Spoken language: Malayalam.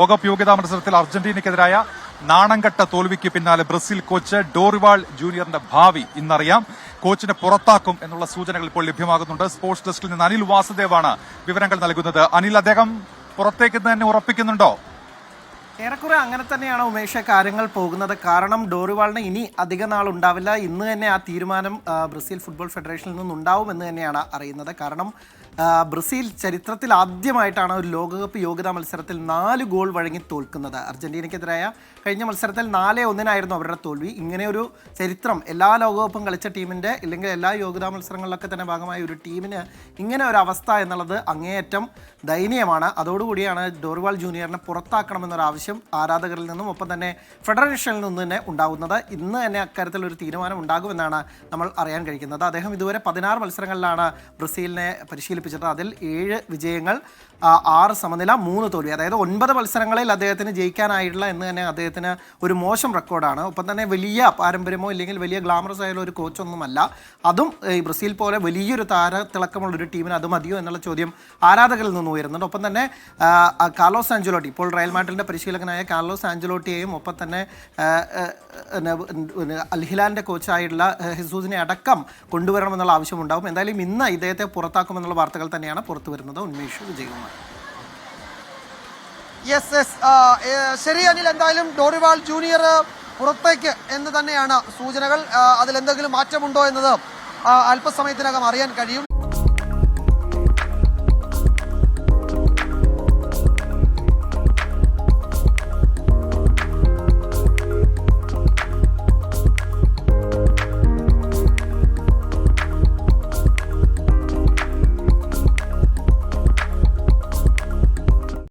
ലോകകപ്പ് യോഗ്യതാ മത്സരത്തിൽ അർജന്റീനയ്ക്കെതിരായ നാണംകെട്ട തോൽവിക്ക് പിന്നാലെ ബ്രസീൽ കോച്ച് ഡോറിവാൾ ജൂനിയറിന്റെ ഭാവി ഇന്നറിയാം. കോച്ചിനെ പുറത്താക്കും എന്നുള്ള സൂചനകൾ ഇപ്പോൾ ലഭ്യമാകുന്നുണ്ട്. സ്പോർട്സ് ഡെസ്കിൽ നിന്ന് അനിൽ വാസുദേവാണ് വിവരങ്ങൾ നൽകുന്നത്. അനിൽ, അദ്ദേഹം പുറത്തേക്ക് തന്നെ ഉറപ്പിക്കുന്നുണ്ടോ? ഏറെക്കുറെ അങ്ങനെ തന്നെയാണ് ഉമേഷ കാര്യങ്ങൾ പോകുന്നത്. കാരണം ഡോറിവാളിന് ഇനി അധിക നാൾ ഉണ്ടാവില്ല. ഇന്ന് തന്നെ ആ തീരുമാനം ബ്രസീൽ ഫുട്ബോൾ ഫെഡറേഷനിൽ നിന്നുണ്ടാവും എന്ന് തന്നെയാണ് അറിയുന്നത്. കാരണം ബ്രസീൽ ചരിത്രത്തിൽ ആദ്യമായിട്ടാണ് ഒരു ലോകകപ്പ് യോഗ്യതാ മത്സരത്തിൽ 4 ഗോൾ വഴങ്ങി തോൽക്കുന്നത്. അർജന്റീനയ്ക്കെതിരായ കഴിഞ്ഞ മത്സരത്തിൽ 4-1 അവരുടെ തോൽവി. ഇങ്ങനെ ഒരു ചരിത്രം എല്ലാ ലോകകപ്പും കളിച്ച ടീമിൻ്റെ ഇല്ലെങ്കിൽ എല്ലാ യോഗ്യതാ മത്സരങ്ങളിലൊക്കെ തന്നെ ഭാഗമായ ഒരു ടീമിന് ഇങ്ങനെ ഒരു അവസ്ഥ എന്നുള്ളത് അങ്ങേയറ്റം ദയനീയമാണ്. അതോടുകൂടിയാണ് ഡോറിവാൾ ജൂനിയറിനെ പുറത്താക്കണമെന്നൊരു ആവശ്യം ആരാധകരിൽ നിന്നും ഒപ്പം തന്നെ ഫെഡറേഷനിൽ നിന്ന് തന്നെ ഉണ്ടാകുന്നത്. ഇന്ന് തന്നെ അക്കാര്യത്തിൽ ഒരു തീരുമാനം ഉണ്ടാകുമെന്നാണ് നമ്മൾ അറിയാൻ കഴിയുന്നത്. അദ്ദേഹം ഇതുവരെ 16 മത്സരങ്ങളിലാണ് ബ്രസീലിനെ പരിശീലിപ്പിച്ചത്. അതിൽ 7 വിജയങ്ങൾ, 6 സമനില, 3 തോൽവി. അതായത് 9 മത്സരങ്ങളിൽ അദ്ദേഹത്തിന് ജയിക്കാനായിട്ടില്ല എന്ന് തന്നെ അദ്ദേഹത്തിന് ഒരു മോശം റെക്കോർഡാണ്. ഒപ്പം തന്നെ വലിയ പാരമ്പര്യമോ ഇല്ലെങ്കിൽ വലിയ ഗ്ലാമറസ് ആയുള്ള ഒരു കോച്ചൊന്നുമല്ല. അതും ഈ ബ്രസീൽ പോലെ വലിയൊരു താരത്തിളക്കമുള്ളൊരു ടീമിന് അത് മതിയോ എന്നുള്ള ചോദ്യം ആരാധകരിൽ നിന്ന് ഉയരുന്നുണ്ട്. ഒപ്പം തന്നെ കാർലോസ് ആഞ്ചലോട്ടി, ഇപ്പോൾ റയൽ മാഡ്രിഡിന്റെ പരിശീലകനായ കാർലോസ് ആഞ്ചലോട്ടിയെയും ഒപ്പം തന്നെ അൽ ഹിലാലിന്റെ കോച്ചായിട്ടുള്ള ഹെസൂസിനെ അടക്കം കൊണ്ടുവരണമെന്നുള്ള ആവശ്യമുണ്ടാകും. എന്തായാലും ഇന്ന് ഇദ്ദേഹത്തെ പുറത്താക്കുമെന്നുള്ള വാർത്തകൾ തന്നെയാണ് പുറത്തു വരുന്നത്. ഉന്മേഷ്, വിജയകുമാർ. ശരി അനിൽ, എന്തായാലും ഡോറിവാൾ ജൂനിയർ പുറത്തേക്ക് എന്ന് തന്നെയാണ് സൂചനകൾ. അതിലെന്തെങ്കിലും മാറ്റമുണ്ടോ എന്നത് അല്പസമയത്തിനകം അറിയാൻ കഴിയും.